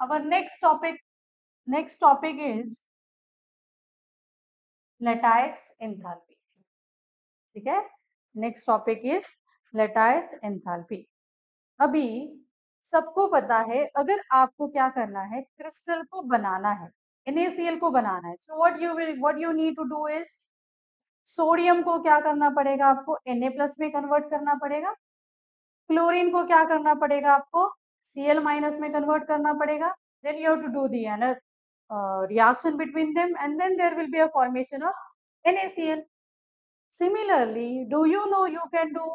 our next topic is lattice enthalpy. ठीक है, next topic is lattice enthalpy. अभी सबको पता है, अगर आपको क्या करना है, क्रिस्टल को बनाना है, NaCl को बनाना है, so what you need to do is, sodium को क्या करना पड़ेगा, आपको Na+ में कन्वर्ट करना पड़ेगा, क्लोरीन को क्या करना पड़ेगा, आपको Cl- में कन्वर्ट करना पड़ेगा, then you have to do the reaction between them, and then there will be a formation of NaCl. Similarly, do you know you can do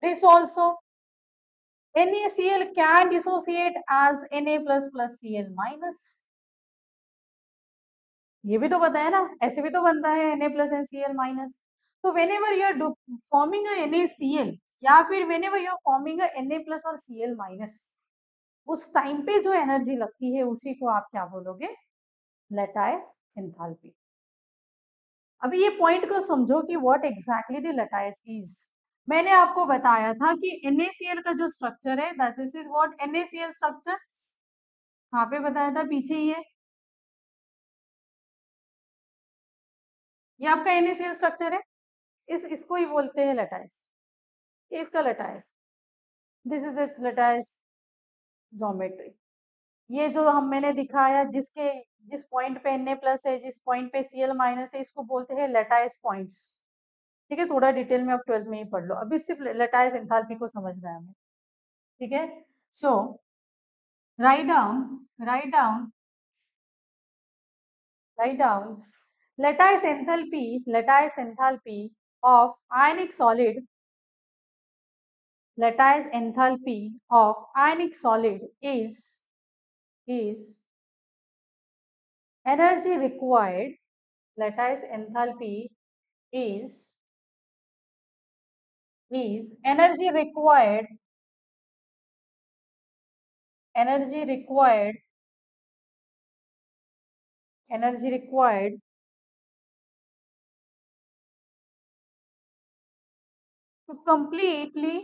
this also? NaCl can dissociate as Na++ Cl-. ये भी तो पता है ना, ऐसे भी तो बनता है Na+ and Cl-. तो whenever you are forming a NaCl या फिर whenever you are forming a Na+ और Cl-, उस टाइम पे जो एनर्जी लगती है उसी को आप क्या बोलोगे, लैटिस एंथैल्पी। अभी ये पॉइंट को समझो कि what exactly the lattice is. मैंने आपको बताया था कि NaCl का जो स्ट्रक्चर है, that this is what NaCl structure, कहाँ पे बताया था, पीछे ही है, ये आपका NaCl स्ट्रक्चर है, इसको ही बोलते हैं लैटिस, इसका lattice, this is it's lattice geometry. ये जो मैंने दिखाया, जिस पॉइंट पे Na+ है, जिस पॉइंट पे Cl- है, इसको बोलते हैं लैटिस पॉइंट्स। ठीक है, थोड़ा डिटेल में आप 12th में ही पढ़ लो, अभी सिर्फ लैटिस एंथैल्पी को समझना है हमें। ठीक है, सो write down lattice enthalpy of ionic solid. Lattice enthalpy of ionic solid is energy required. Lattice enthalpy is energy required to completely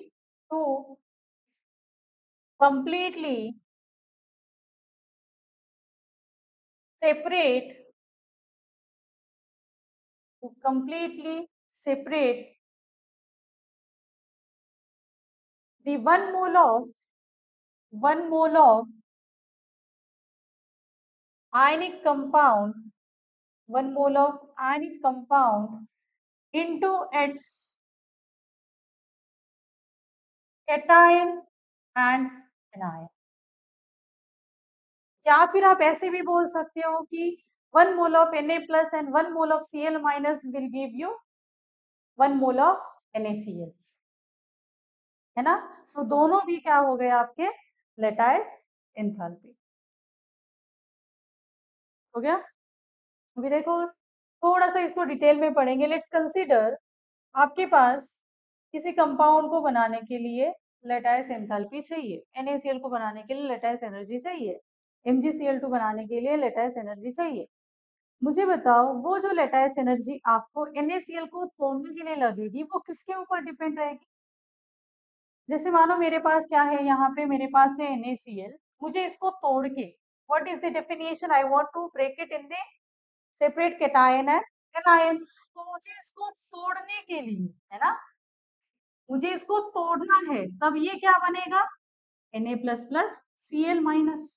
separate the 1 mole of ionic compound, 1 mole of ionic compound into its cation and anion। या फिर आप ऐसे भी बोल सकते हो कि 1 mole of Na+ and 1 mole of Cl- will give you 1 mole of NaCl, है ना। तो दोनों भी क्या हो गए आपके, लैटिस एंथैल्पी हो गया। अभी देखो, थोड़ा सा इसको डिटेल में पढ़ेंगे। लेट्स कंसीडर, आपके पास किसी कंपाउंड को बनाने के लिए लैटिस एंथैल्पी चाहिए, NaCl को बनाने के लिए लैटिस एनर्जी चाहिए, MgCl2 बनाने के लिए लैटिस एनर्जी चाहिए। मुझे बताओ, वो जो लैटिस एनर्जी आपको NaCl को तोड़ने के लिए लगेगी, वो किसके ऊपर डिपेंड रहेगी। जैसे मानो मेरे पास क्या है, यहाँ पे मेरे पास है NaCl, मुझे इसको तोड़ के, what is the definition, I want to break it in the separate cation and anion. तो मुझे इसको तोड़ने के लिए, है ना, मुझे इसको तोड़ना है, तब ये क्या बनेगा, Na++ Cl-,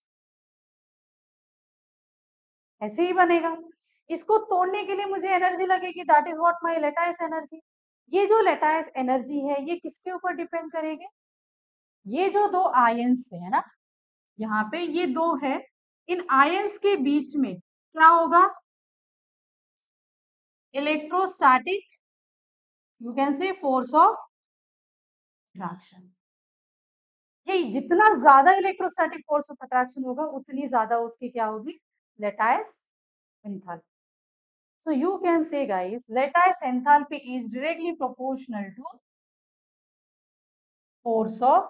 ऐसे ही बनेगा। इसको तोड़ने के लिए मुझे एनर्जी लगेगी, that is what my lattice energy. ये जो लैटिस एनर्जी है, ये किसके ऊपर डिपेंड करेगी, ये जो दो आयंस है ना, यहाँ पे ये दो है, इन आयंस के बीच में क्या होगा, इलेक्ट्रोस्टैटिक, यू कैन से फोर्स ऑफ अट्रैक्शन। ये जितना ज्यादा इलेक्ट्रोस्टैटिक फोर्स ऑफ अट्रैक्शन होगा, उतनी ज्यादा उसकी क्या होगी, lattice enthalpy. So you can say guys, lattice enthalpy is directly proportional to force of,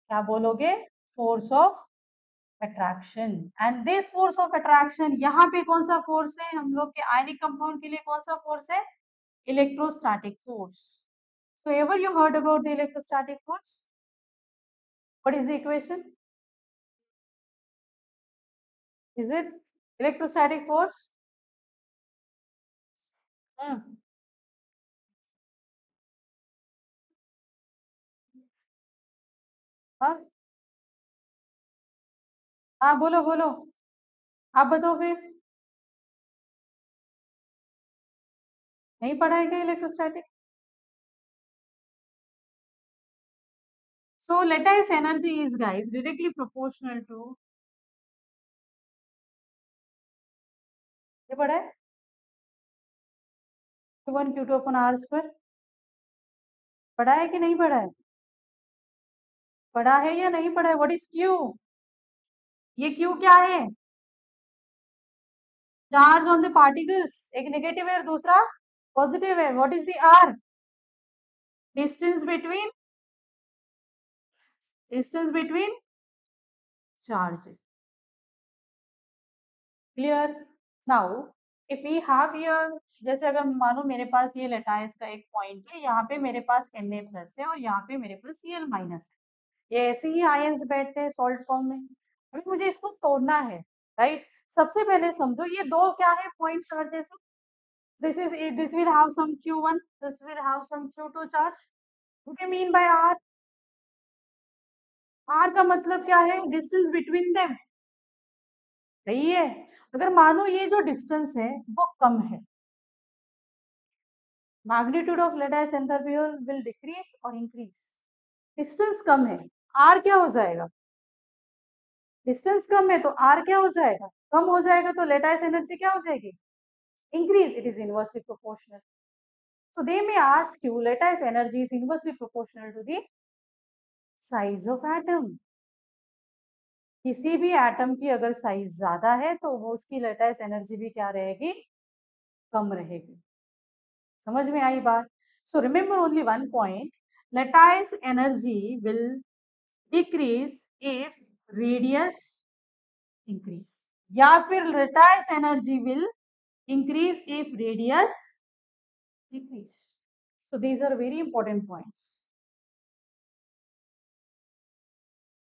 क्या बोलोगे, force of attraction। and this force of attraction, यहाँ पे कौन सा फोर्स है, हम लोग के आयनिक कंपाउंड के लिए कौन सा फोर्स है, electrostatic force. so ever you heard about the electrostatic force, what is the equation, is it electrostatic force? Hmm. हाँ हाँ, बोलो बोलो, आप बताओ फिर। नहीं पढ़ा है क्या electrostatic? So lattice energy is, guys, directly proportional to, ये पढ़ा है, Q1 Q2 अपन R स्क्वायर। पढ़ा है कि नहीं पढ़ा है? पढ़ा है या नहीं पढ़ा है? What is Q? ये Q क्या है? चार्ज ऑन द पार्टिकल्स, एक नेगेटिव है और दूसरा पॉजिटिव है। What is the R? Distance between, distance between charges. Clear? Now if we have here, जैसे अगर मानो मेरे पास ये लेटाइस का एक पॉइंट है, यहाँ पे मेरे पास Na प्लस है और यहाँ पे मेरे पास Cl माइनस है। ये ऐसे ही आयंस बैठते हैं सॉल्ट फॉर्म में। अभी मुझे इसको तोड़ना है, राइट? सबसे पहले समझो ये दो क्या है point charges. This is, this will have some Q1, this will have some Q2 charge. What you mean by R? R का मतलब क्या है? Distance between them. सही है। अगर मानो ये जो डिस्टेंस है वो कम है, magnitude of lattice enthalpy will decrease और इंक्रीज। डिस्टेंस कम है, आर क्या हो जाएगा? डिस्टेंस कम है तो आर क्या हो जाएगा? कम हो जाएगा, तो लेटिस एनर्जी क्या हो जाएगी? Increase. It is inversely proportional. so they may ask you lattice energy is inversely proportional to the size of atom। किसी भी एटम की अगर साइज ज्यादा है तो वो उसकी लेटिस एनर्जी भी क्या रहेगी? कम रहेगी। समझ में आई बात? So remember only one point, lattice energy will decrease if radius increase, या फिर lattice energy will increase if radius decrease। so these are very important points।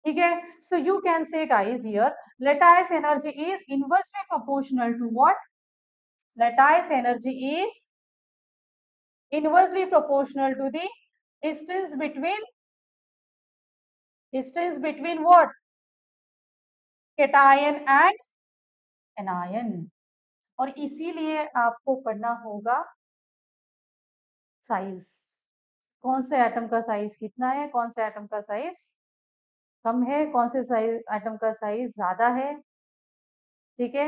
ठीक है? so you can say guys here, lattice energy is inversely proportional to what? lattice energy is inversely proportional to the distance between, distance between what? cation and anion। और इसीलिए आपको पढ़ना होगा size, कौन से atom का साइज कितना है, कौन से एटम का साइज कम है, कौन से साइज एटम का साइज ज्यादा है। ठीक है?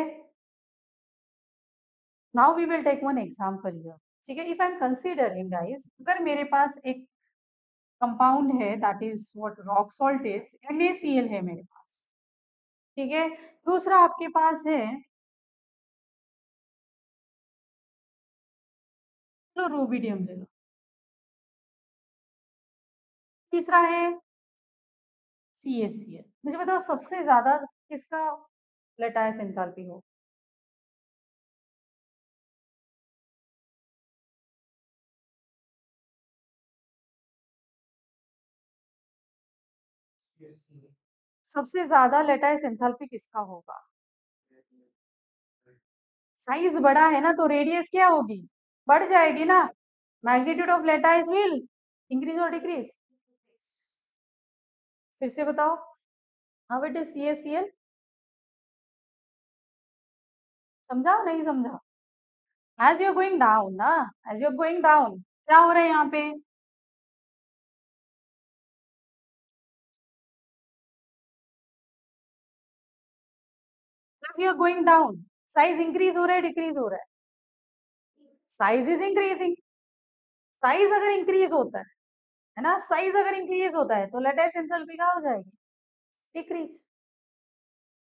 Now we will take one example here. ठीक है? If I am considering guys, अगर मेरे पास एक कंपाउंड है that is what rock salt is, NaCl है मेरे पास। ठीक है? दूसरा आपके पास है, तो रूबिडियम ले लो। तीसरा है CaCl। मुझे बताओ सबसे ज्यादा किसका लेटाइस एंथैल्पी हो? सबसे ज्यादा लेटाइस एंथैल्पी किसका होगा? साइज बड़ा है ना, तो रेडियस क्या होगी? बढ़ जाएगी ना। Magnitude of lattice will increase और डिक्रीज। फिर से बताओ, हाउ इट इज CaCl? समझा नहीं समझा? एज यू गोइंग डाउन ना, एज यू गोइंग डाउन क्या हो रहा है यहाँ पे? As you going down size increase हो रहा है, डिक्रीज हो रहा है? Size is increasing. साइज अगर इंक्रीज होता है ना, साइज अगर इंक्रीज होता है तो लेटाइस एंथैल्पी क्या हो जाएगी? डिक्रीज।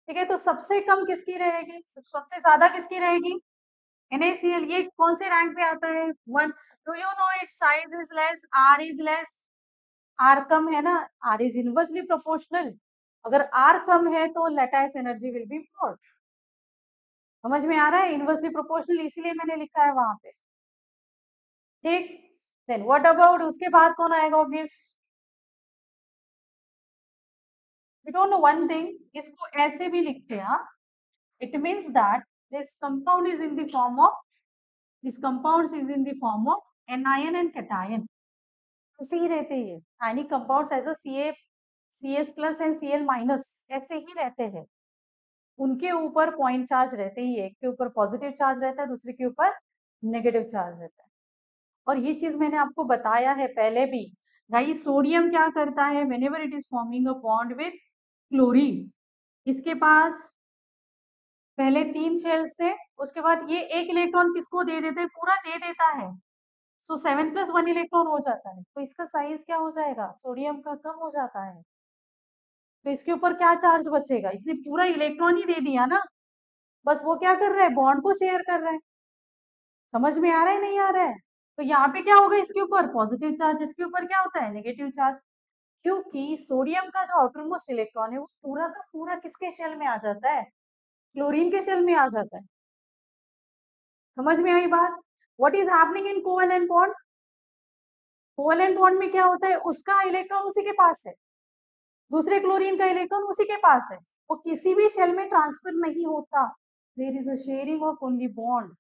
ठीक है? तो सबसे कम किसकी रहेगी, सबसे ज्यादा किसकी रहेगी? NaCl। ये कौन से रैंक पे आता है? 1। Do you know it's size is less, R is less. R कम है ना, R इज इनवर्सली प्रोपोर्शनल। अगर R कम है तो lattice energy will be more. समझ में आ रहा है? इनवर्सली प्रोपोर्शनल इसीलिए मैंने लिखा है वहां पे। ठीक? देन व्हाट अबाउट, उसके बाद कौन आएगा? Obvious, we don't know one thing, इसको ऐसे भी लिखते हैं। हाँ, It means that this compound is in the form of this compounds is in the form of anion and cation. ऐसे ही रहते हैं ionic compounds as a CS plus and Cl minus ऐसे ही रहते हैं. उनके ऊपर पॉइंट चार्ज रहते ही, एक के ऊपर पॉजिटिव चार्ज रहता है, दूसरे के ऊपर नेगेटिव चार्ज रहता है. और ये चीज मैंने आपको बताया है पहले भी. गाइस सोडियम क्या करता है, whenever it is forming a bond with chlorine, इसके पास पहले 3 शेल्स थे, उसके बाद ये एक इलेक्ट्रॉन किसको दे देते हैं, पूरा दे देता है. सो 7+1 इलेक्ट्रॉन हो जाता है. तो इसका साइज क्या हो जाएगा, सोडियम का कम हो जाता है. तो इसके ऊपर क्या चार्ज बचेगा, इसने पूरा इलेक्ट्रॉन ही दे दिया ना, बस वो क्या कर रहा है, बॉन्ड को शेयर कर रहा है. समझ में आ रहा है नहीं आ रहा है. तो यहाँ पे क्या होगा, इसके ऊपर पॉजिटिव चार्ज, इसके ऊपर क्या होता है, नेगेटिव चार्ज. क्योंकि सोडियम का जो आउटर मोस्ट इलेक्ट्रॉन है वो पूरा का पूरा किसके शेल में आ जाता है, क्लोरीन के शेल में आ जाता है. समझ में आई बात. What is happening in covalent bond, covalent bond में क्या होता है, उसका इलेक्ट्रॉन उसी के पास है, दूसरे क्लोरीन का इलेक्ट्रॉन उसी के पास है, वो किसी भी शेल में ट्रांसफर नहीं होता. There is a sharing of only bond.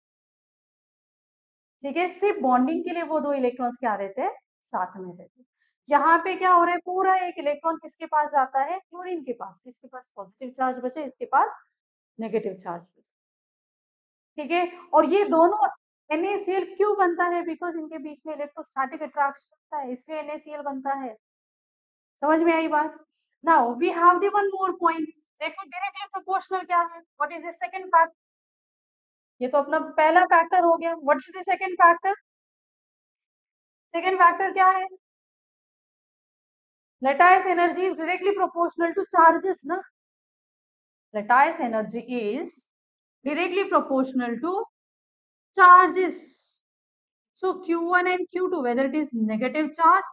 ठीक है, सिर्फ बॉन्डिंग के लिए वो दो इलेक्ट्रॉन्स क्या रहते हैं, साथ में रहते हैं. यहाँ पे क्या हो रहा है, पूरा एक इलेक्ट्रॉन किसके पास जाता है, क्लोरीन के पास. इसके पास पॉजिटिव चार्ज बचे, इसके पास नेगेटिव चार्ज बचे. ठीक है, और ये दोनों NaCl क्यों बनता है, बिकॉज इनके बीच में इलेक्ट्रोस्टैटिक अट्रैक्शन होता है, इसलिए NaCl बनता है. समझ में आई बात. Now we have the one more point. देखो डायरेक्टली प्रोपोर्शनल क्या है, what is the second factor. ये तो अपना पहला फैक्टर हो गया. What is the second factor, second factor क्या है, lattice energy is directly proportional to charges na. Lattice energy is directly proportional to charges. So Q1 and Q2, whether it is negative charge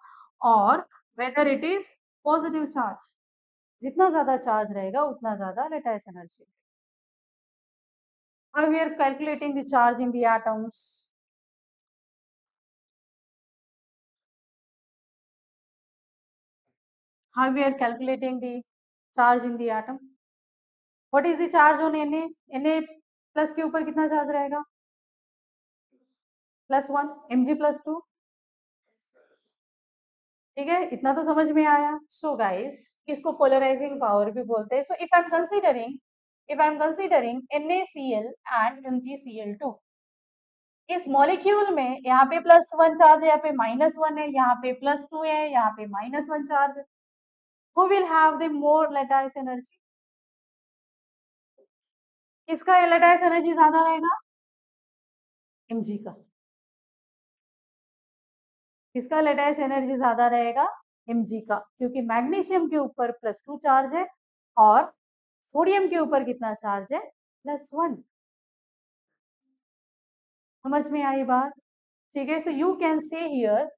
or whether it is positive charge, जितना ज्यादा charge रहेगा उतना ज्यादा lattice energy. Now we are calculating the charge in the atoms. How we are calculating the charge in the atom. What is the charge on Na? Na plus के ऊपर कितना charge रहेगा, +1, Mg+2. ठीक है, इतना तो समझ में आया. सो गाइस इसको पोलराइजिंग पावर भी बोलते हैं. So if I am considering NaCl and MgCl2, इस मॉलिक्यूल में यहाँ पे +1 चार्ज है, यहाँ पे -1 है, यहाँ पे +2 है, यहाँ पे -1 चार्ज है. Who will have the more lattice energy? किसका lattice energy ज्यादा रहेगा, Mg का. किसका lattice energy ज्यादा रहेगा, Mg का, क्योंकि मैग्नीशियम के ऊपर +2 चार्ज है और सोडियम के ऊपर कितना चार्ज है, +1. समझ में आई बात. ठीक है, so you can say here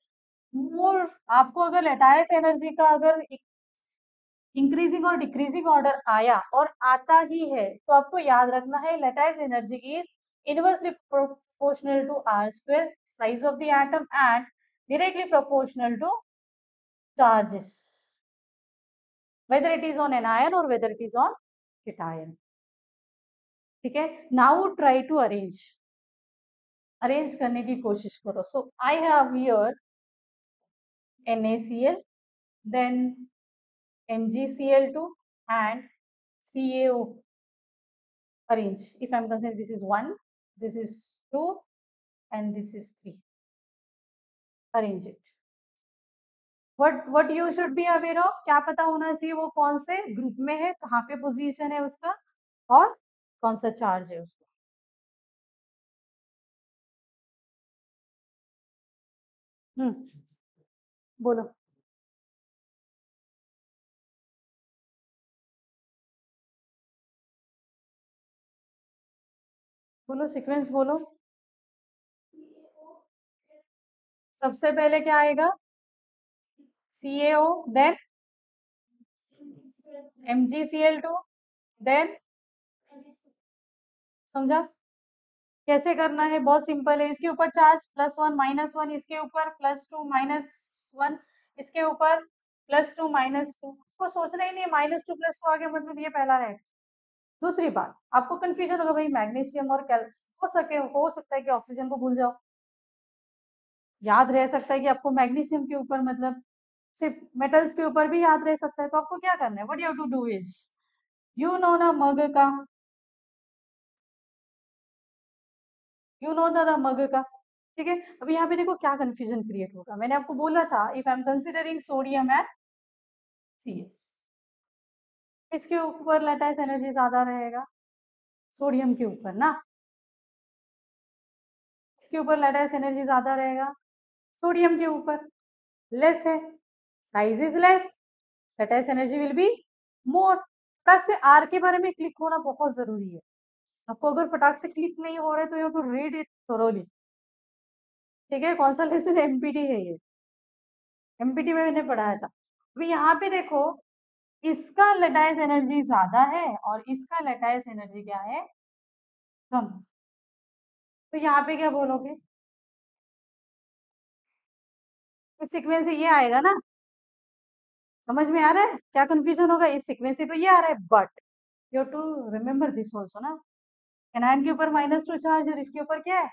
more. आपको अगर लैटाइस एनर्जी का अगर इंक्रीजिंग और डिक्रीजिंग ऑर्डर आया और आता ही है तो आपको याद रखना है lattice energy is inversely proportional to R square size of the atom and directly proportional to charges, whether it is on anion or whether it is on cation. ठीक है, नाउ ट्राई टू अरेंज करने की कोशिश करो. So I have here NaCl, then MgCl2 and CaO. Arrange. If I'm considering this is 1, this is 2 and this is 3. Arrange it. What you should be aware of, क्या पता होना चाहिए वो कौन से ग्रुप में है, कहाँ पे पोजीशन है उसका और कौन सा चार्ज है उसका. बोलो बोलो सीक्वेंस बोलो. सबसे पहले क्या आएगा, CaO, then MgCl2, then समझा कैसे करना है, बहुत सिंपल है. इसके ऊपर चार्ज +1 -1, इसके ऊपर +2 -1, इसके ऊपर +2 -2. को सोचना ही नहीं, -2 +2 आ गया मतलब ये पहला है. दूसरी बात, आपको कंफ्यूजन होगा भाई मैग्नीशियम और कैल हो सकता है कि ऑक्सीजन को भूल जाओ, याद रह सकता है कि आपको मैग्नीशियम के ऊपर मतलब सिर्फ मेटल्स के ऊपर भी याद रह सकता है, तो आपको क्या करना है, what you have to do is you know ना मग का, यू नो द मग का, ठीक है। अब यहाँ पे देखो क्या कंफ्यूजन क्रिएट होगा, मैंने आपको बोला था if I am considering sodium and CS, इसके ऊपर लैटिस एनर्जी ज्यादा रहेगा, सोडियम के ऊपर ना, इसके ऊपर लैटिस एनर्जी ज्यादा रहेगा, सोडियम के ऊपर लेस है, size is less, lattice energy will be more. फटाक से आर के बारे में क्लिक होना बहुत जरूरी है, आपको अगर फटाक से क्लिक नहीं हो रहा है तो you have to read it thoroughly, ठीक है। कौन सा लेसन, एमपीटी है ये, एमपीटी में मैंने पढ़ाया था। अभी यहाँ पे देखो, इसका लैटिस एनर्जी ज्यादा है और इसका लैटिस एनर्जी क्या है, कम, तो यहाँ पे क्या बोलोगे, इस सीक्वेंस से ये आएगा ना, समझ में आ रहा है क्या कंफ्यूजन होगा, इस सीक्वेंस से तो ये आ रहा है, but you to remember this also ना, एनायन के ऊपर -2 चार्ज और इसके ऊपर क्या है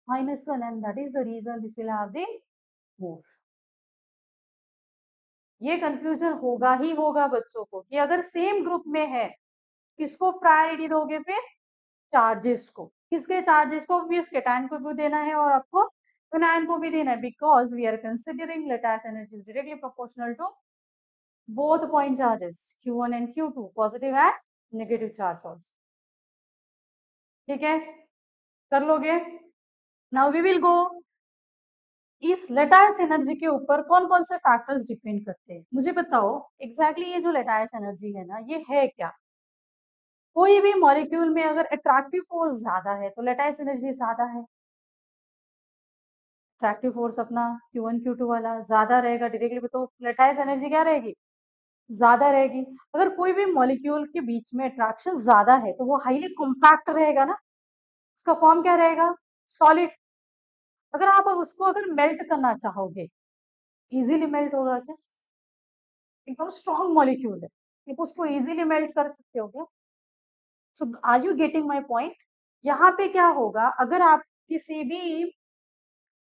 -1, and that is the reason this will have the more. ये कंफ्यूजन होगा ही होगा बच्चों को कि अगर सेम ग्रुप में है किसको प्रायोरिटी दोगे, फिर चार्जेस को, किसके चार्जेस को, भी केटायन को भी देना है और आपको एनायन को भी देना है, because we are considering lattice energy is directly proportional to both point charges Q1 and Q2, positive and negative charge also, ठीक है, कर लोगे। नाउ वी विल गो, इस लैटिस एनर्जी के ऊपर कौन कौन से फैक्टर्स डिपेंड करते हैं, मुझे बताओ एग्जैक्टली ये जो लैटिस एनर्जी है ना, ये है क्या। कोई भी मॉलिक्यूल में अगर अट्रैक्टिव फोर्स ज्यादा है तो लैटिस एनर्जी ज्यादा है, अट्रैक्टिव फोर्स अपना Q1 Q2 वाला ज्यादा रहेगा डायरेक्टली, तो लैटिस एनर्जी क्या रहेगी, ज्यादा रहेगी। अगर कोई भी मॉलिक्यूल के बीच में अट्रैक्शन ज्यादा है तो वो हाईली कॉम्पैक्ट रहेगा ना, उसका फॉर्म क्या रहेगा, सॉलिड। अगर आप उसको अगर मेल्ट करना चाहोगे, इजीली मेल्ट होगा क्या, एकदम स्ट्रॉन्ग मॉलिक्यूल है, आप उसको इजीली मेल्ट कर सकते हो क्या। So are you getting my point, यहाँ पे क्या होगा, अगर आप किसी भी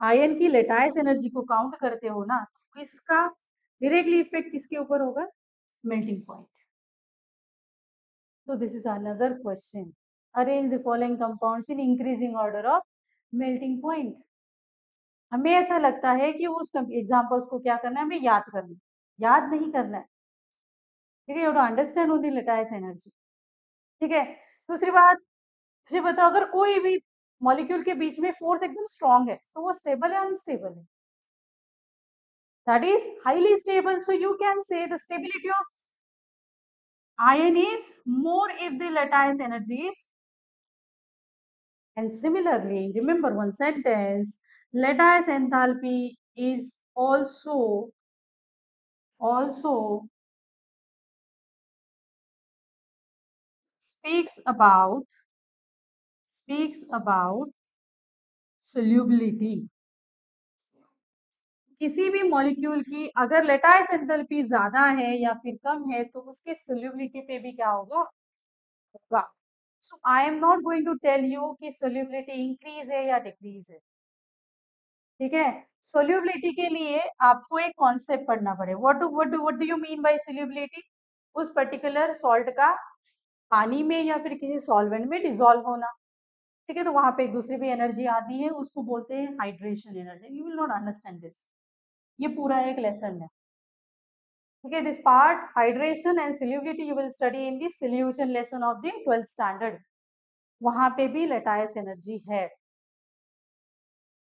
आयन की लेटाइस एनर्जी को काउंट करते हो ना, तो इसका डायरेक्टली इफेक्ट किसके ऊपर होगा, melting point. So this is another question. Arrange the following compounds in increasing order of melting point. हमें ऐसा लगता है कि उस एग्जाम्पल्स को क्या करना है, हमें याद करना है, याद नहीं करना है, ठीक है, you to understand only lattice energy, ठीक है। दूसरी बात, मुझे बताओ अगर कोई भी मॉलिक्यूल के बीच में फोर्स एकदम स्ट्रांग है तो वो स्टेबल है अनस्टेबल है, that is highly stable, so you can से the stability of ion is more if the lattice energy is. And similarly, remember one sentence, lattice enthalpy is also speaks about solubility। किसी भी molecule की अगर lattice enthalpy ज्यादा है या फिर कम है तो उसके सोल्यूबिलिटी पे भी क्या होगा, होगा। So I am not going to tell you कि सोल्यूबिलिटी इंक्रीज है या डिक्रीज है, ठीक है। सोल्यूबिलिटी के लिए आपको एक कॉन्सेप्ट पढ़ना पड़ेगा, what do you mean bye solubility, उस पर्टिकुलर सॉल्ट का पानी में या फिर किसी सॉल्वेंट में डिसॉल्व होना, ठीक है। तो वहां पे एक दूसरी भी एनर्जी आती है, उसको बोलते हैं hydration energy, you will not understand this, ये पूरा एक लेसन है, ठीक है। This part hydration and solubility you will study in the solution lesson of the 12th standard, वहां पे भी लेटाइस एनर्जी है,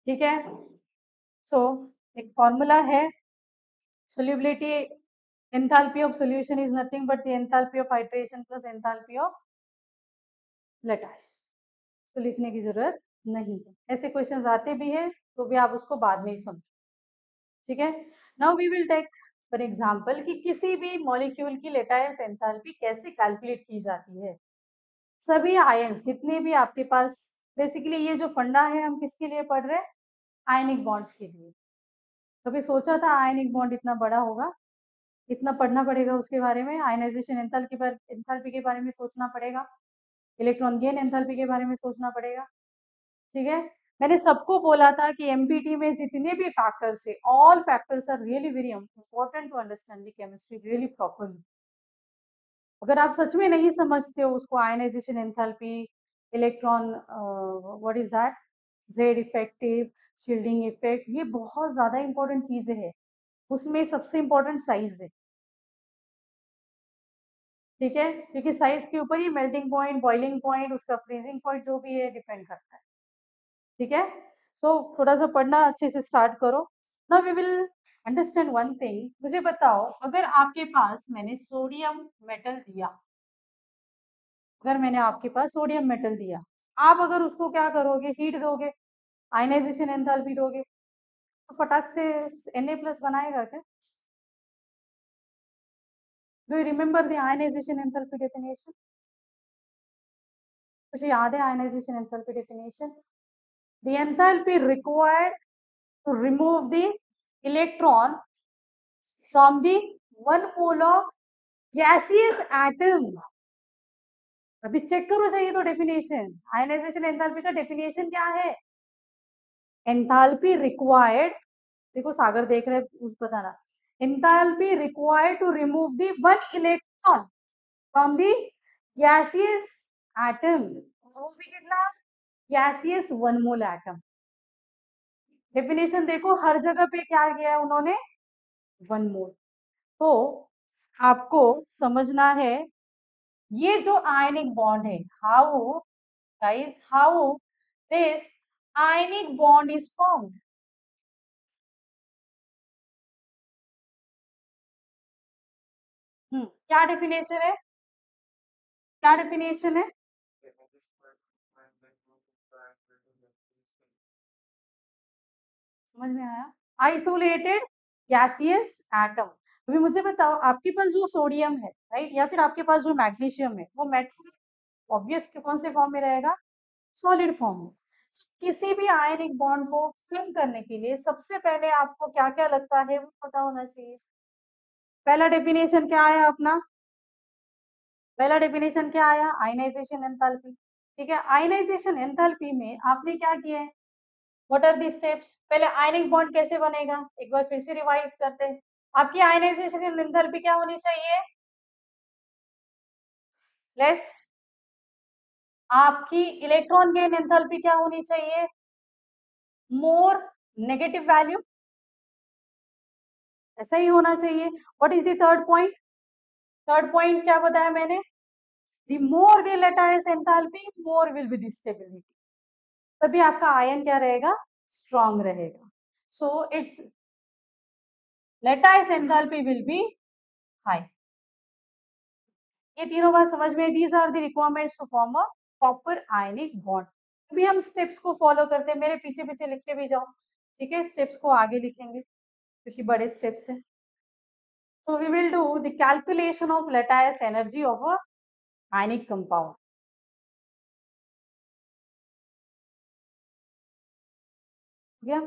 ठीक है। सो एक फॉर्मूला है, solubility enthalpy of solution is nothing but the enthalpy of hydration plus enthalpy of lattice, तो लिखने की जरूरत नहीं है, ऐसे क्वेश्चंस आते भी हैं तो भी आप उसको बाद में ही समझो, ठीक है। Now we will take for example कि किसी भी मॉलिक्यूल की लेटाइस एंथैल्पी कैसे कैलकुलेट की जाती है। सभी आयंस जितने भी आपके पास, बेसिकली ये जो फंडा है हम किसके लिए पढ़ रहे हैं, आयनिक बॉन्ड्स के लिए। कभी सोचा था आयनिक बॉन्ड इतना बड़ा होगा, इतना पढ़ना पड़ेगा उसके बारे में, आयनाइजेशन एंथैल्पी के बारे में सोचना पड़ेगा, इलेक्ट्रॉन गेन एंथैल्पी के बारे में सोचना पड़ेगा। ठीक है, मैंने सबको बोला था कि एमपीटी में जितने भी फैक्टर्स है, all factors are really very important to understand the chemistry really properly. अगर आप सच में नहीं समझते हो उसको, ionization enthalpy, electron what is that, Z effective, shielding effect, ये बहुत ज्यादा इंपॉर्टेंट चीजें हैं। उसमें सबसे इंपॉर्टेंट साइज है। ठीक है, क्योंकि साइज के ऊपर ही मेल्टिंग पॉइंट, बॉइलिंग पॉइंट, उसका फ्रीजिंग पॉइंट जो भी है डिपेंड करता है। ठीक है, तो थोड़ा सा पढ़ना अच्छे से स्टार्ट करो। Now we will understand one thing. मुझे बताओ, अगर आपके पास मैंने सोडियम मेटल दिया, अगर मैंने आपके पास सोडियम मेटल दिया, आप अगर उसको क्या करोगे, हीट दोगे, आयनाइजेशन एंथैल्पी दोगे, तो फटाक से Na+ बनाएगा क्या? Do you remember the ionization enthalpy definition? मुझे याद है ionization enthalpy definition, the enthalpy required to remove the electron from the one mole of gaseous atom। अभी चेक करो चाहिए तो डेफिनेशन, आयनाइजेशन एंथैल्पी का डेफिनेशन क्या है? एंथैल्पी रिक्वायर्ड, देखो सागर देख रहे हैं, बताना, enthalpy required to remove the one electron from the gaseous atom. वो भी कितना? गैसियस 1 मोल एटम। डेफिनेशन देखो, हर जगह पे क्या किया है उन्होंने? 1 मोल। तो आपको समझना है ये जो आयनिक बॉन्ड है, how guys, how this ionic bond is formed. क्या डेफिनेशन है? क्या डेफिनेशन है? समझ में आया? Isolated gaseous atom. अभी मुझे बताओ, आपके पास जो सोडियम है, राइट, या फिर आपके पास जो मैग्नीशियम है, वो मेटल ऑब्वियस कौन से फॉर्म में रहेगा? सॉलिड फॉर्म में। किसी भी आयनिक बॉन्ड को फॉर्म करने के लिए सबसे पहले आपको क्या क्या लगता है वो पता होना चाहिए। पहला डेफिनेशन क्या आया अपना? पहला डेफिनेशन क्या आया? Ionization enthalpy. ठीक है, आयनाइजेशन एंथैल्पी में आपने क्या किया है? What are the steps? पहले आयनिक बॉन्ड कैसे बनेगा, एक बार फिर से रिवाइज करते हैं। आपकी आयनाइजेशन एंथैल्पी क्या होनी चाहिए? लेस। आपकी इलेक्ट्रॉन गेन एंथैल्पी क्या होनी चाहिए? मोर। नेगेटिव वैल्यू, ऐसा ही होना चाहिए। What is the third point? Third point क्या बताया मैंने? The more the lattice enthalpy, more will be the stability. तभी आपका आयन क्या रहेगा? स्ट्रॉन्ग रहेगा। So it's lattice enthalpy will be high. ये तीनों बात समझ में? These are the requirements to form a proper ionic bond. अभी हम स्टेप्स को फॉलो करते हैं, मेरे पीछे पीछे लिखते भी जाओ। ठीक है, स्टेप्स को आगे लिखेंगे क्योंकि बड़े स्टेप्स हैं। So we will do the calculation of lattice energy of a ionic compound. ठीक है,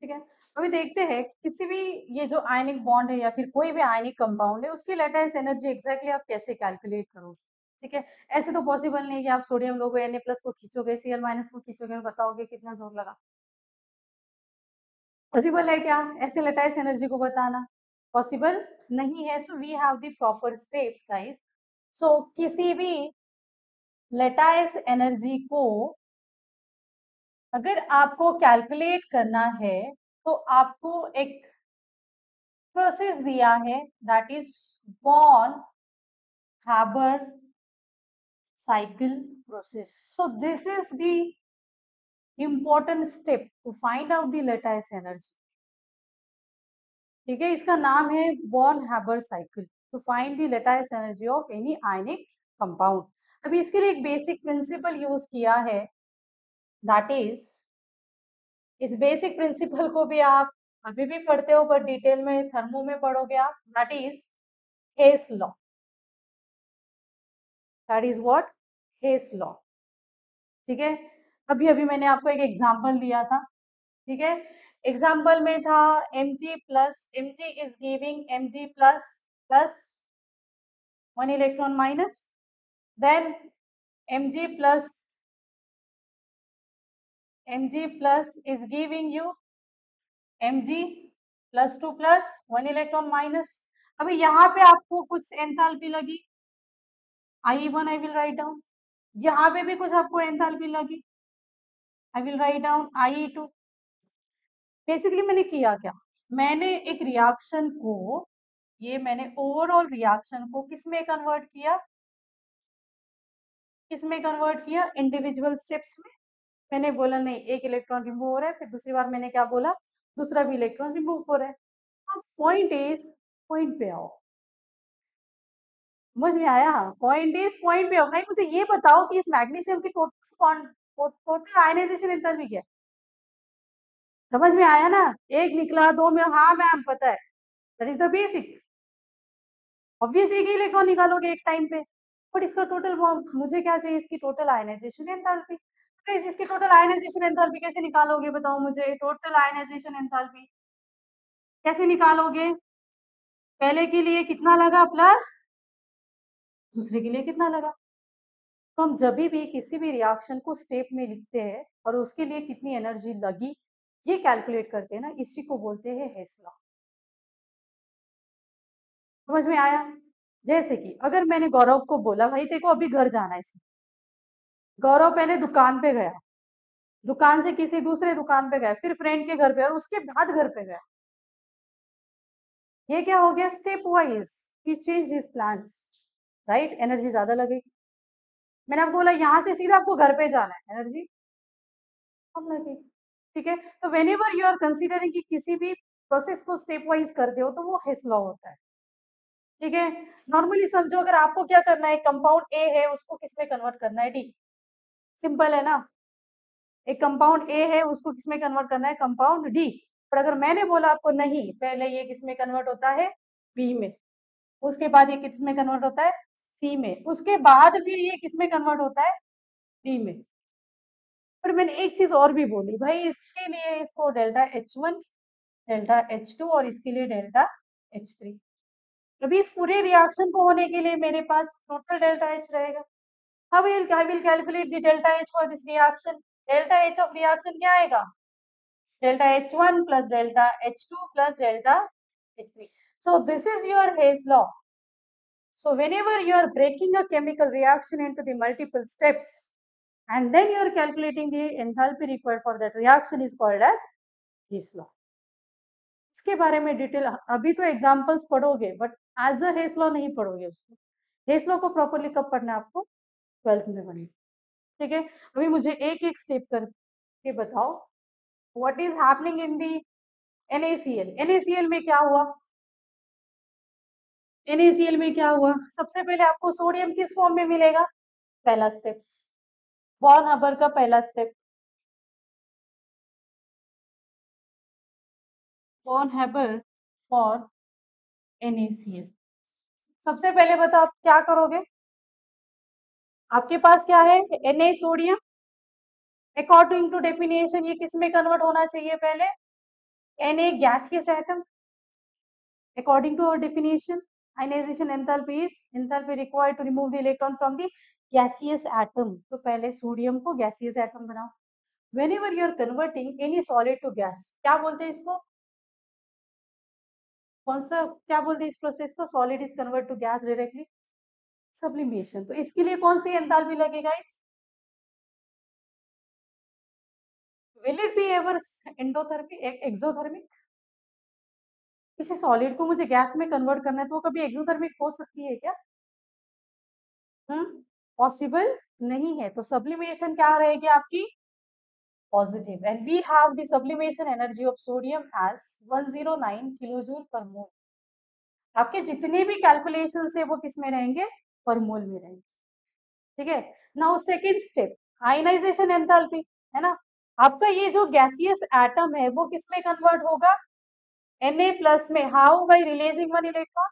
ठीक है। अभी देखते हैं किसी भी ये जो आयनिक बॉन्ड है या फिर कोई भी आयनिक कंपाउंड है, उसकी लेटाइस एनर्जी एग्जैक्टली आप कैसे कैलकुलेट करोगे। ठीक है, ऐसे तो पॉसिबल नहीं कि आप सोडियम लोगे, Na+ को खींचोगे, Cl- को खींचोगे और बताओगे कितना जोर लगा। पॉसिबल है क्या ऐसे लेटाइस एनर्जी को बताना? पॉसिबल नहीं है। So we have the proper steps guys. So किसी भी लेटाइस एनर्जी को अगर आपको कैलकुलेट करना है तो आपको एक प्रोसेस दिया है, that is Born Haber cycle process. So this is the important step to find out the lattice energy। ठीक है, इसका नाम है Born Haber cycle to find the lattice energy of any ionic compound. अभी इसके लिए एक बेसिक प्रिंसिपल यूज किया है, दैट इज, इस बेसिक प्रिंसिपल को भी आप अभी भी पढ़ते हो पर डिटेल में थर्मो में पढ़ोगे आप, that is Hess law. That is what? Hess law. ठीक है, अभी अभी मैंने आपको एक एग्जांपल दिया था। ठीक है, एग्जांपल में था Mg is giving Mg plus plus 1 electron minus. then Mg plus is giving you Mg plus 2 plus 1 electron minus. अभी यहाँ पे आपको कुछ एंथैल्पी लगी, I1 I will write down, यहाँ पे भी कुछ आपको एंथैल्पी लगी, I will write down I2। Basically मैंने किया क्या, मैंने एक रिएक्शन को, ये मैंने ओवरऑल रिएक्शन को किस में कन्वर्ट किया, किसमें कन्वर्ट किया, इंडिविजुअल स्टेप्स में। मैंने बोला नहीं एक इलेक्ट्रॉन रिमूव हो रहा है, फिर दूसरी बार मैंने क्या बोला, दूसरा भी इलेक्ट्रॉन रिमूव हो रहा है। अब पॉइंट इज, पॉइंट पे आओ, समझ में आया, पॉइंट इज पॉइंट पे आओ। भाई मुझे ये बताओ कि इस मैग्नीशियम की टोटल आयनाइजेशन एंथैल्पी क्या है, समझ में आया ना, एक निकला दो में, हाँ मैम पता है, that is the basic, obvious एक ही इलेक्ट्रॉन निकालोगे एक टाइम पे, बट इसका टोटल, मुझे क्या चाहिए, इसकी टोटल आयनाइजेशन एंथैल्पी। तो इसकी टोटल आयनाइजेशन एंथैल्पी कैसे निकालोगे, बताओ मुझे, टोटल आयनाइजेशन एंथैल्पी कैसे निकालोगे, पहले के लिए कितना लगा प्लस दूसरे के लिए कितना लगा। तो हम जब भी किसी भी रिएक्शन को स्टेप में लिखते हैं और उसके लिए कितनी एनर्जी लगी ये कैलकुलेट करते हैं ना, इसी को बोलते हैं हेस लॉ। समझ में आया, जैसे कि अगर मैंने गौरव को बोला भाई देखो अभी घर जाना है, गौरव पहले दुकान पे गया, दुकान से किसी दूसरे दुकान पे गया, फिर फ्रेंड के घर पे और उसके बाद घर पे गया, ये क्या हो गया, स्टेप वाइज ही change his plans, right, energy ज्यादा लगेगी। मैंने आपको बोला यहाँ से सीधा आपको घर पे जाना है, एनर्जी कम लगेगी, ठीक है। तो whenever you are considering कि किसी भी प्रोसेस को स्टेप वाइज करते हो तो वो हेस लॉ होता है, ठीक है। नॉर्मली समझो अगर आपको क्या करना है, कंपाउंड ए है उसको किस में कन्वर्ट करना है, डी, सिंपल है ना, एक कंपाउंड ए है उसको किस में कन्वर्ट करना है, कंपाउंड डी। पर अगर मैंने बोला आपको नहीं पहले ये किस में कन्वर्ट होता है, बी में, उसके बाद ये किस में कन्वर्ट होता है, सी में, उसके बाद फिर ये किस में कन्वर्ट होता है, डी में। पर मैंने एक चीज और भी बोली भाई, इसके लिए इसको डेल्टा H1 डेल्टा H2 और इसके लिए डेल्टा H3। अभी इस पूरे रिएक्शन को होने के लिए मेरे पास टोटल डेल्टा H रहेगा। How I will calculate the delta H for this reaction? Delta H of reaction क्या आएगा, delta H1 plus delta H2 plus delta H3। So this is your Hayes law. So whenever you are breaking a chemical reaction into the multiple steps and then you are calculating the enthalpy required for that reaction is called as Hayes law. इसके बारे में detail अभी तो examples पढ़ोगे but as a हेस law नहीं पढ़ोगे उसको, हेस law को प्रॉपरली कब पढ़ना है आपको, 12th में पढ़ना, ठीक है। अभी मुझे एक एक स्टेप करके बताओ what is happening in the NaCl। NaCl में क्या हुआ, NaCl में क्या हुआ, सबसे पहले आपको सोडियम किस फॉर्म में मिलेगा, पहला स्टेप, बॉर्न हबर का पहला स्टेप, बॉर्न हबर फॉर NaCl। सबसे पहले बताओ आप क्या करोगे, आपके पास क्या है, Na sodium, according to definition ये किस में कन्वर्ट होना चाहिए पहले, Na gaseous atom, according to our definition ionization enthalpy is enthalpy required to remove the electron from the gaseous atom। तो पहले सोडियम को gaseous atom बनाओ। whenever you are converting any solid to gas, क्या बोलते हैं इसको, कौन सा क्या बोलते हैं इस प्रोसेस को, solid is convert to gas directly, sublimation. तो इसके लिए कौन सी एंथैल्पी लगेगा इस, will it be ever endothermic exothermic, किसी सॉलिड को मुझे गैस में कन्वर्ट करना है तो वो कभी एक्सोथर्मिक हो सकती है क्या, पॉसिबल नहीं है। तो सब्लिमेशन क्या रहेगी आपकी, positive, and we have the sublimation energy of sodium as 109 kilojoule per mole. आपके जितने भी कैलकुलेशन है वो किस में रहेंगे, पर मोल में रहेंगे, ठीक है। Now second step, ionization enthalpy, है ना, आपका ये जो गैसियस एटम है वो किस में कन्वर्ट होगा, Na प्लस में, how, bye releasing one electron,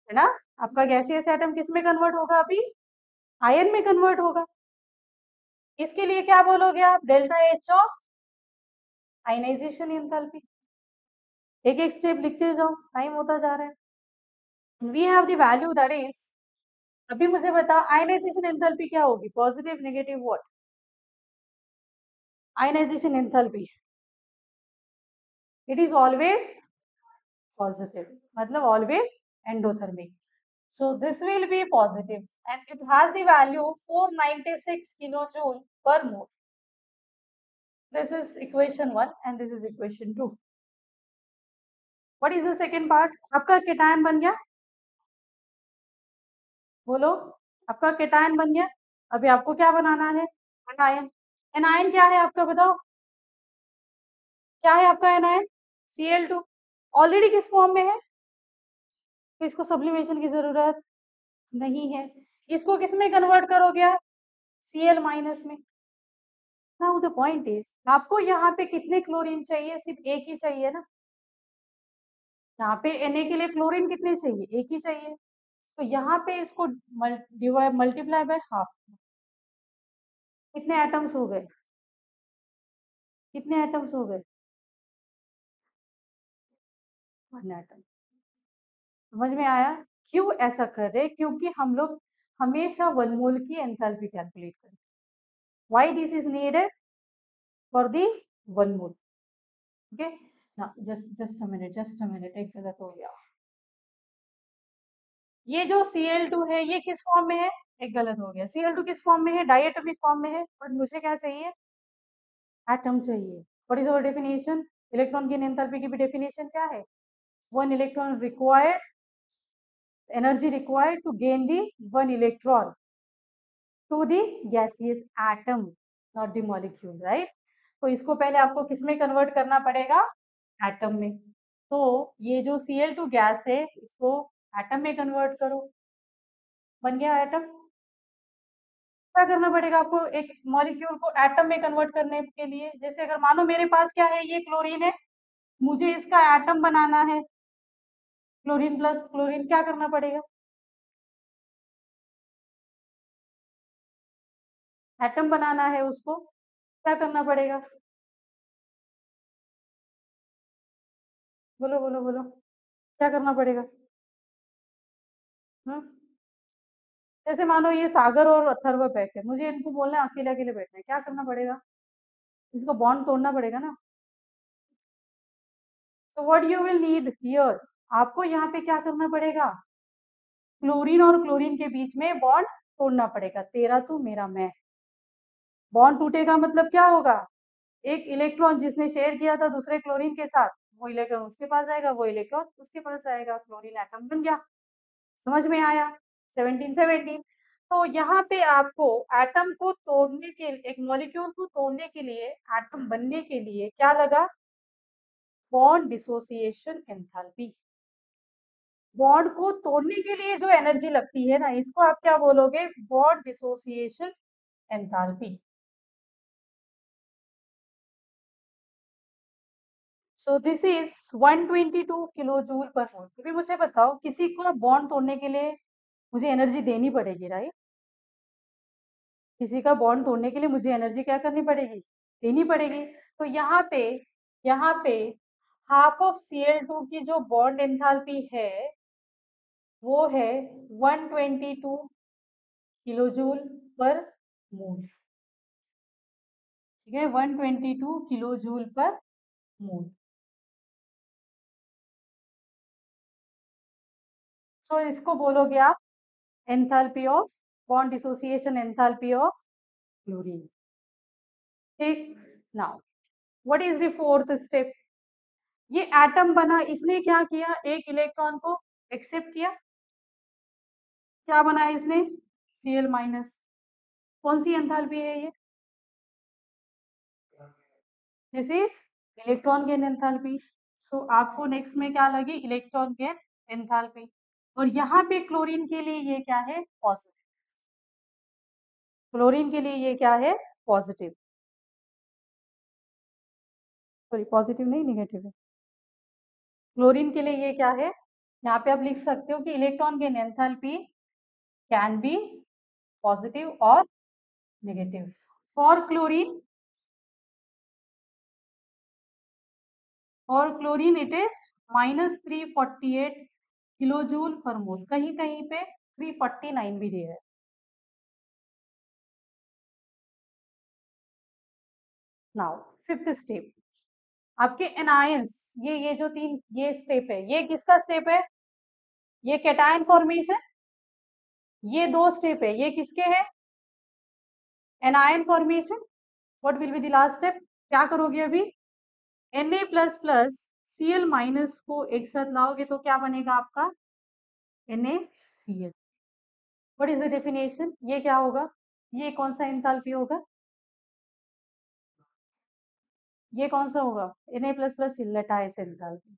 है ना, आपका गैसियस एटम किस में कन्वर्ट होगा, अभी आयन में कन्वर्ट होगा। इसके लिए क्या बोलोगे आप, delta H of ionization enthalpy. एक एक स्टेप लिखते जाओ, टाइम होता जा रहा है। We have the value that is अभी मुझे बता आयनाइजेशन एंथैल्पी क्या होगी, positive negative what? Ionization enthalpy it is always positive, मतलब always endothermic. So this will be positive and it has the value 496 kilojoule per mole. This is equation 1 and this is equation 2. What is the second part? आपका cation बन गया, बोलो. आपका cation बन गया. अभी आपको क्या बनाना है? एनायन. एनायन क्या है आपका, बताओ क्या है आपका एनायन? Cl2. ऑलरेडी किस फॉर्म में है तो इसको सब्लिमेशन की जरूरत नहीं है. इसको किस में कन्वर्ट करोगे आप? Cl माइनस में. नाउ द पॉइंट इज आपको यहाँ पे कितने क्लोरीन चाहिए? सिर्फ एक ही चाहिए ना. यहाँ पे Na के लिए क्लोरीन कितने चाहिए? एक ही चाहिए. तो यहाँ पे इसको मल्टीप्लाई बाय हाफ. कितने एटम्स हो गए? कितने एटम्स हो गए? 1 एटम. समझ में आया? क्यों ऐसा कर रहे? क्योंकि हम लोग हमेशा 1 मोल की एंथैल्पी कैलकुलेट करें. Why this is needed? For the 1 mole. Okay ना. जस्ट अ मिनट, एक गलत हो गया. ये जो Cl2 है ये किस फॉर्म में है? एक गलत हो गया. Cl2 किस फॉर्म में है? डायटोमिक फॉर्म में है. और मुझे क्या चाहिए? एटम चाहिए. What is our definition? Electron gain enthalpy की भी डेफिनेशन क्या है? 1 electron required, energy required to gain the 1 electron to the gaseous atom, not the molecule, right. तो इसको पहले आपको किस में कन्वर्ट करना पड़ेगा? एटम में. तो ये जो Cl2 गैस है इसको एटम में कन्वर्ट करो. बन गया एटम. क्या करना पड़ेगा आपको एक मॉलिक्यूल को एटम में कन्वर्ट करने के लिए? जैसे अगर मानो मेरे पास क्या है, ये क्लोरीन है, मुझे इसका एटम बनाना है. क्लोरीन प्लस क्लोरीन क्या करना पड़ेगा? एटम बनाना है उसको, क्या करना पड़ेगा? बोलो बोलो बोलो, क्या करना पड़ेगा? हम्म. जैसे मानो ये सागर और अथर्व बैठे, मुझे इनको बोलना है अकेले अकेले बैठना है, क्या करना पड़ेगा? इसको बॉन्ड तोड़ना पड़ेगा ना. तो what you will need here, आपको यहाँ पे क्या करना पड़ेगा? क्लोरीन और क्लोरीन के बीच में बॉन्ड तोड़ना पड़ेगा. तेरा तू मेरा मैं. बॉन्ड टूटेगा मतलब क्या होगा? एक इलेक्ट्रॉन जिसने शेयर किया था दूसरे क्लोरीन के साथ, वो इलेक्ट्रॉन उसके पास जाएगा, वो इलेक्ट्रॉन उसके पास जाएगा. क्लोरीन एटम बन गया. समझ में आया? 1717. तो यहाँ पे आपको एटम को तोड़ने के, एक मॉलिक्यूल को तोड़ने के लिए, एटम बनने के लिए क्या लगा? Bond dissociation enthalpy. बॉन्ड को तोड़ने के लिए जो एनर्जी लगती है ना, इसको आप क्या बोलोगे? Bond dissociation enthalpy. So this is 122 kilo joule per mole. अभी मुझे बताओ, किसी को बॉन्ड तोड़ने के लिए मुझे एनर्जी देनी पड़ेगी, राइट. किसी का बॉन्ड तोड़ने के लिए मुझे एनर्जी क्या करनी पड़ेगी? देनी पड़ेगी. तो यहाँ पे हाफ ऑफ Cl2 की जो बॉन्ड एंथैल्पी है वो है 122 किलो जूल पर मोल. ठीक है, 122 किलो जूल पर मोल. सो इसको बोलोगे आप enthalpy of bond dissociation, enthalpy of chlorine. ठीक. Now what is the fourth step? ये एटम बना, इसने क्या किया? एक इलेक्ट्रॉन को एक्सेप्ट किया. क्या बनाया इसने? Cl minus. कौन सी एंथैल्पी है ये? This is electron gain enthalpy. So आपको नेक्स्ट में क्या लगी? Electron gain enthalpy. और यहाँ पे क्लोरीन के लिए ये क्या है? पॉजिटिव. क्लोरीन के लिए ये क्या है? पॉजिटिव. सॉरी, पॉजिटिव नहीं, निगेटिव है. क्लोरीन के लिए ये क्या है? यहाँ पे आप लिख सकते हो कि electron gain enthalpy can be positive और नेगेटिव. फॉर क्लोरीन, और chlorine it is -348 kilo joule per mole. कहीं कहीं पे 349 भी दिया है। नाउ फिफ्थ स्टेप, आपके एनायंस, ये जो तीन ये स्टेप है, ये किसका स्टेप है? ये कैटायन फॉर्मेशन। ये दो स्टेप है, ये किसके हैं? Anion formation. What will be the last step? क्या करोगे अभी? Na plus plus Cl minus को एक साथ लाओगे तो क्या बनेगा आपका? NaCl। What is the definition? ये क्या होगा? ये कौन सा एंथैल्पी होगा? ये कौन सा होगा? Na plus plus lattice enthalpy.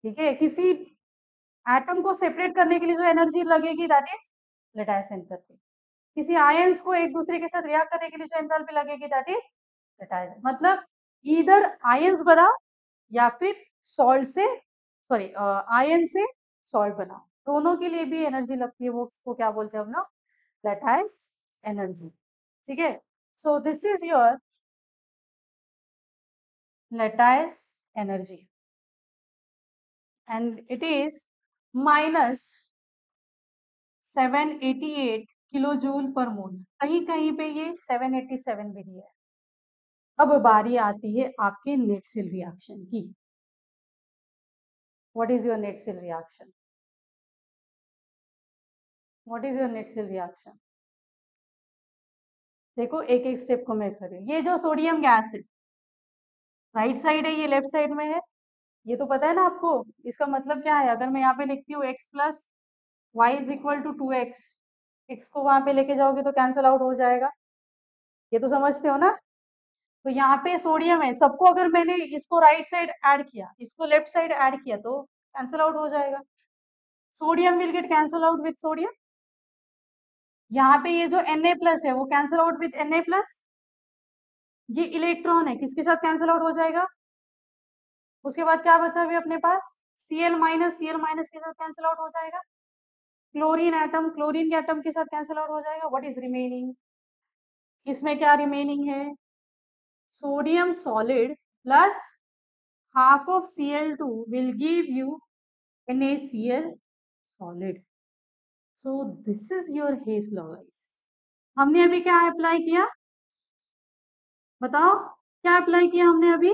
ठीक है, किसी एटम को सेपरेट करने के लिए जो एनर्जी लगेगी दैट इज लैटिस एंथैल्पी। किसी आयंस को एक दूसरे के साथ रिएक्ट करने के लिए जो एंथैल्पी लगेगी दैट इज लैटिस। मतलब इधर आयंस बना या फिर सॉल्ट से, सॉरी आयन से सॉल्ट बना, दोनों के लिए भी एनर्जी लगती है, वो उसको क्या बोलते हैं हम लोग? Lattice energy. ठीक है, so this is your lattice energy and it is minus 788 kilo joule per mole. कहीं कहीं पे ये 787 भी दिया है। अब बारी आती है आपके नेट सेल रिएक्शन की। What is your net cell reaction? What is your net cell reaction? देखो एक एक स्टेप को मैं कर रही हूँ। ये जो सोडियम गैस है राइट साइड है, ये लेफ्ट साइड में है, ये तो पता है ना आपको। इसका मतलब क्या है? अगर मैं यहाँ पे लिखती हूँ x plus y is equal to 2x, x को वहां पे लेके जाओगे तो कैंसल आउट हो जाएगा, ये तो समझते हो ना। तो यहाँ पे सोडियम है, सबको अगर मैंने इसको राइट साइड ऐड किया, इसको लेफ्ट साइड ऐड किया तो कैंसल आउट हो जाएगा। Sodium will get cancel out with sodium. यहाँ पे ये जो Na प्लस है वो cancel out with Na plus. ये इलेक्ट्रॉन है, किसके साथ कैंसल आउट हो जाएगा? उसके बाद क्या बचा अभी अपने पास? Cl माइनस के साथ कैंसिल आउट हो जाएगा। क्लोरीन एटम क्लोरीन के एटम के साथ कैंसिल आउट हो जाएगा। What is remaining? इसमें क्या रिमेनिंग है? Sodium solid plus half of Cl2 will give you NaCl solid. So this is your Hess law guys. हमने अभी क्या अप्लाई किया? बताओ, क्या अप्लाई किया हमने अभी?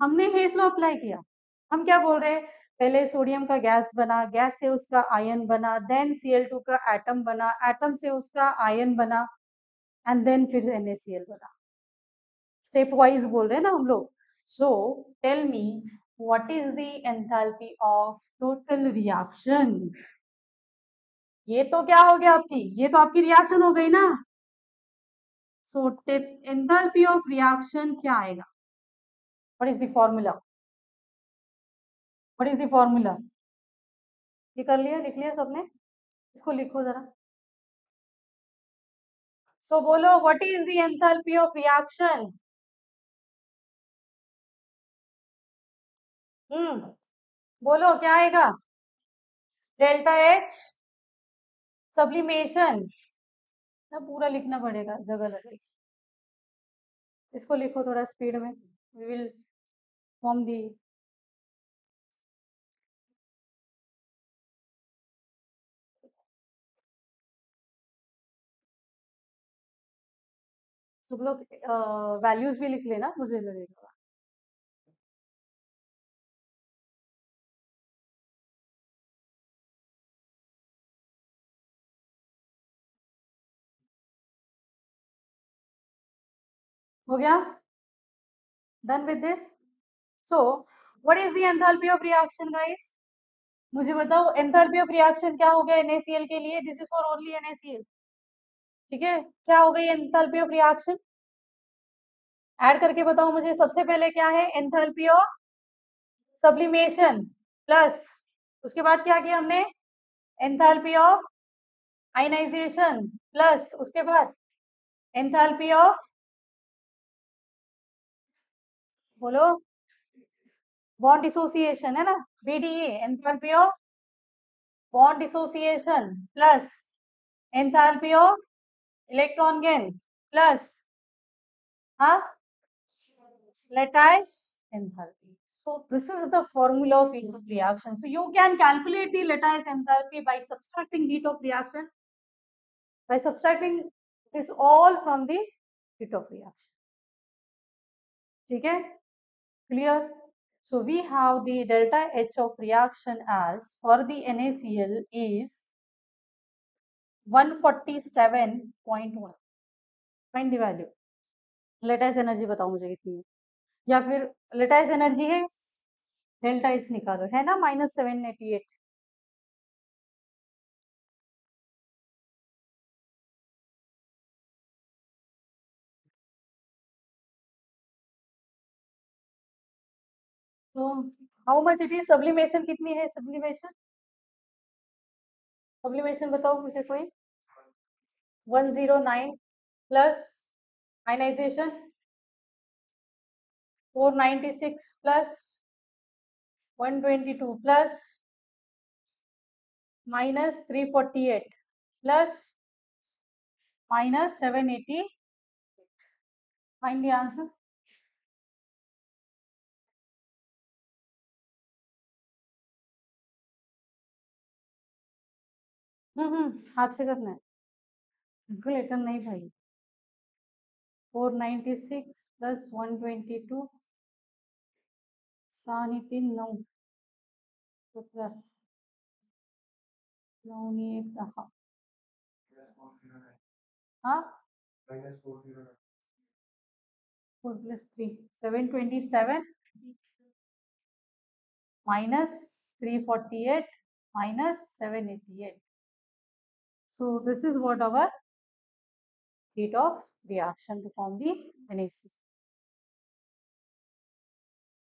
हमने हेस लॉ अप्लाई किया। हम क्या बोल रहे हैं? पहले सोडियम का गैस बना, गैस से उसका आयन बना, देन Cl2 का एटम बना, एटम से उसका आयन बना, एंड देन फिर NaCl बना। स्टेप वाइज बोल रहे हैं ना हम लोग। So tell me what is the enthalpy of total reaction? ये तो क्या हो गया आपकी? ये तो आपकी रिएक्शन हो गई ना। सो एंथैल्पी ऑफ रिएक्शन क्या आएगा? What is the formula? What is the formula? ये कर लिया, लिख लिया सबने? इसको लिखो जरा। सो बोलो what is the enthalpy of reaction? बोलो क्या आएगा? Delta H sublimation. ना पूरा लिखना पड़ेगा, जगह लगे। इसको लिखो थोड़ा स्पीड में। वी विल फॉर्म दी। सब लोग वैल्यूज भी लिख लेना, मुझे लगेगा। हो गया? Done with this? So what is the enthalpy of reaction guys? मुझे बताओ एंथैल्पी ऑफ रिएक्शन क्या हो गया NaCl के लिए? This is for only NaCl। ठीक है, क्या हो गई एंथैल्पी ऑफ रिएक्शन? ऐड करके बताओ मुझे। सबसे पहले क्या है? एंथैल्पी ऑफ सब्लिमेशन प्लस, उसके बाद क्या किया हमने? एंथैल्पी ऑफ आयनाइजेशन प्लस, उसके बाद एंथैल्पी ऑफ, बोलो, बॉन्ड डिसोसिएशन है ना, BDE। Enthalpy of bond dissociation plus enthalpy of electron gain plus हाँ lattice enthalpy. So this is the formula of heat of reaction. So you can calculate the lattice enthalpy by subtracting heat of reaction, by subtracting this all from the heat of reaction. Okay, clear? So we have the delta H of reaction as for the NaCl is 147.1. Find the value. Lattice energy बताओ मुझे कितनी है, या फिर lattice energy है delta H निकालो, है ना -788. तो how much it is sublimation, कितनी है सब्लिमेशन, सब्लिमेशन बताओ मुझे कोई. 109 plus ionization 496 plus 122 plus -348 plus -780. Find the answer. हाथ से करना है, कैलकुलेटर नहीं भाई. 496 प्लस 122 सानी 3 9 17 9 1 10. हाँ 4 plus 3 727 minus 348 minus 788. So this is what our heat of reaction to form the NaC.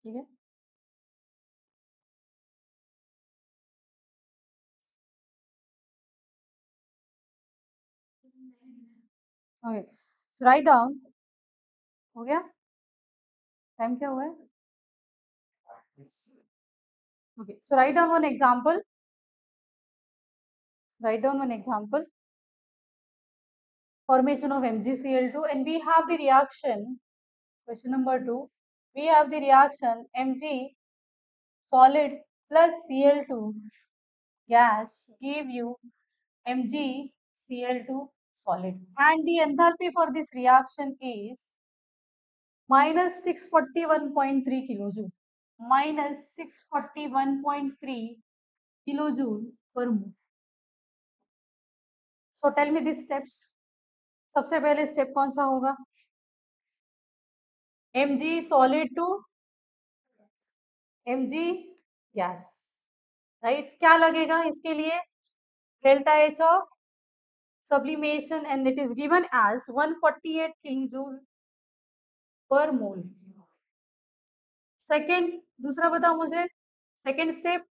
ठीक है. Okay, so write down. हो गया, टाइम क्या हुआ है. Okay, so write down one example. Write down one example. Formation of MgCl2, and we have the reaction. Question number 2. We have the reaction Mg solid plus Cl2 gas give you MgCl2 solid, and the enthalpy for this reaction is minus 641.3 kilojoule. Minus 641.3 kilojoule per mole. So tell me these steps. सबसे पहले step कौन सा होगा. Mg solid to Mg gas, right. क्या लगेगा इसके लिए, delta H of sublimation, and it is given as 148 kilojoule per mole. Second, दूसरा बताओ मुझे. Second step,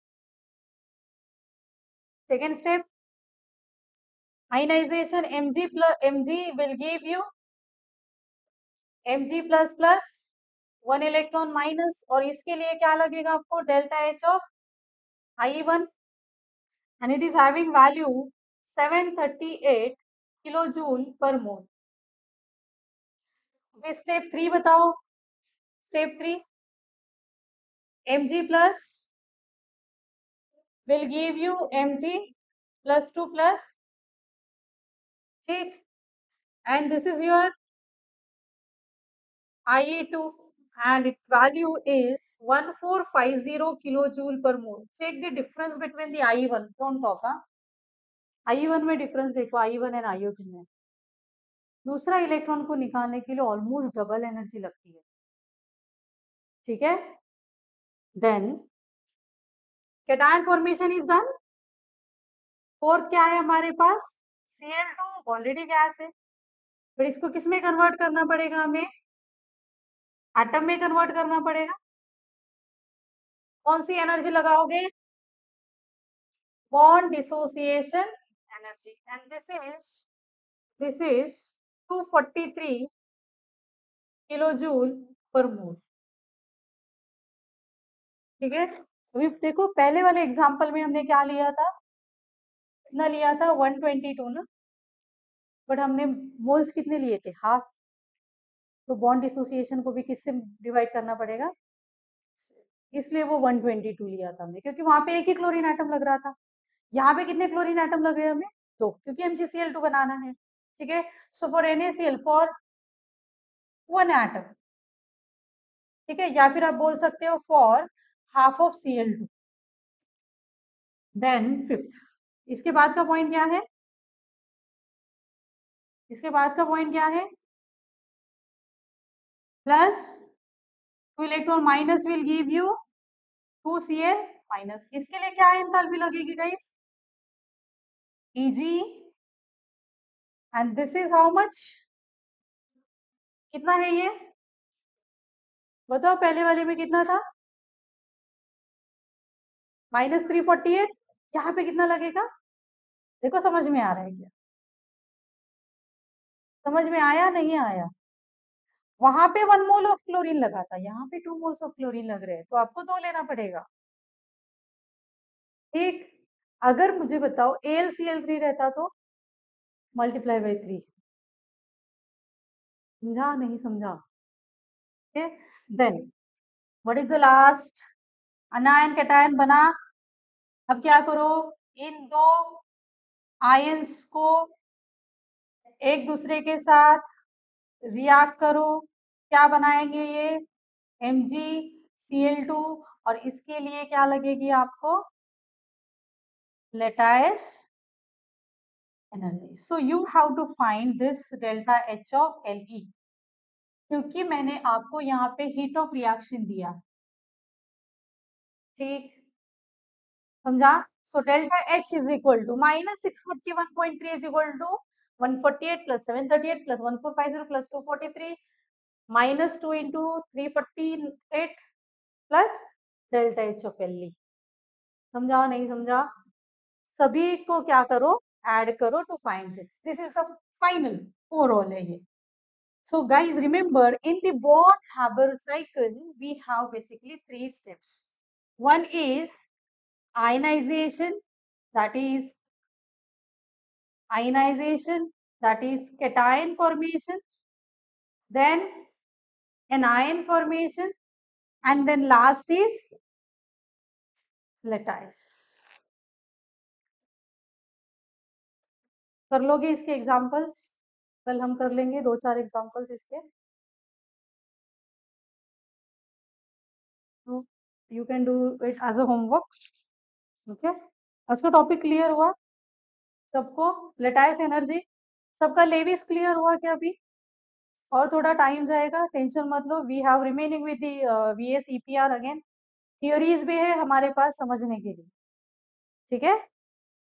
ionization Mg will give you Mg plus plus 1 electron minus, और इसके लिए क्या लगेगा आपको, delta H of I1, and it is having value 738 kilojoule per mole. Okay, step 3 बताओ. Step 3, Mg plus will give you Mg plus 2 plus, ठीक, and this is your IE2, and its value is 1450 kilojoule per mole. Check the difference between the IE1. Don't talk. IE1 में difference देखो, IE1 and IO2 में. दूसरा electron को निकालने के लिए almost double energy लगती है. ठीक है. Then cation formation is done. Fourth क्या है हमारे पास, Cl2 ऑलरेडी गैस है, फिर इसको किस में कन्वर्ट करना पड़ेगा, हमें एटम में कन्वर्ट करना पड़ेगा. कौन सी एनर्जी लगाओगे, bond dissociation energy, and this is 243 kilojoule per मोल. ठीक है. अभी देखो पहले वाले एग्जांपल में हमने क्या लिया था, कितना लिया था, 122 ना, बट हमने मोल्स कितने लिए थे, हाफ. तो बॉन्ड डिसोसिएशन को भी किससे डिवाइड करना पड़ेगा, इसलिए वो 122 लिया था हमने, क्योंकि वहां पे एक ही क्लोरीन एटम लग रहा था। यहाँ पे कितने क्लोरीन एटम लग रहे हैं हमें? 2, क्योंकि MgCl2 बनाना है। ठीक है, so for NaCl for 1 atom, ठीक है, या फिर आप बोल सकते हो for half of Cl2। Then fifth, इसके बाद का पॉइंट क्या है? इसके बाद का पॉइंट क्या है? Plus 2 electron minus will give you 2Cl minus. इसके लिए क्या एंथैल्पी लगेगी guys? Eg, and this is how much? कितना है ये? बताओ, पहले वाले में कितना था? -348। यहाँ पे कितना लगेगा? देखो समझ में आ रहा है क्या? समझ में आया नहीं आया? वहां पे 1 मोल ऑफ क्लोरीन लगा था, यहाँ पे 2 मोल्स ऑफ क्लोरीन लग रहे हैं, तो आपको 2 लेना पड़ेगा। ठीक, अगर मुझे बताओ AlCl3 रहता तो मल्टीप्लाई बाई 3। समझा नहीं समझा? ठीक है, then what is the last? Anion cation बना। अब क्या करो? इन दो आयंस को एक दूसरे के साथ रिएक्ट करो। क्या बनाएंगे ये? MgCl2, और इसके लिए क्या लगेगी आपको? Lattice energy. So you have to find this delta H of Le, क्योंकि मैंने आपको यहाँ पे हीट ऑफ रिएक्शन दिया। ठीक, समझा? So delta H is equal to -641.3 is equal to 148 plus 738 plus 1450 plus 243 -2 into 348 plus delta H of Le। समझा नहीं समझा? सभी को क्या करो? ऐड करो to find this. This is the final overall है ये। So guys, remember in the Born-Haber cycle, we have basically 3 steps. One is ionization, that is cation formation, then anion formation, and then last is lattice. कर लोगे इसके examples? कल हम कर लेंगे 2-4 examples इसके। तो you can do it as a homework. Okay, आज का टॉपिक क्लियर हुआ सबको? लेटाइस एनर्जी सबका लेविस क्लियर हुआ क्या अभी? और थोड़ा टाइम जाएगा, टेंशन मत लो। We have remaining with the VS EPR again. Theories भी है हमारे पास समझने के लिए, ठीक है?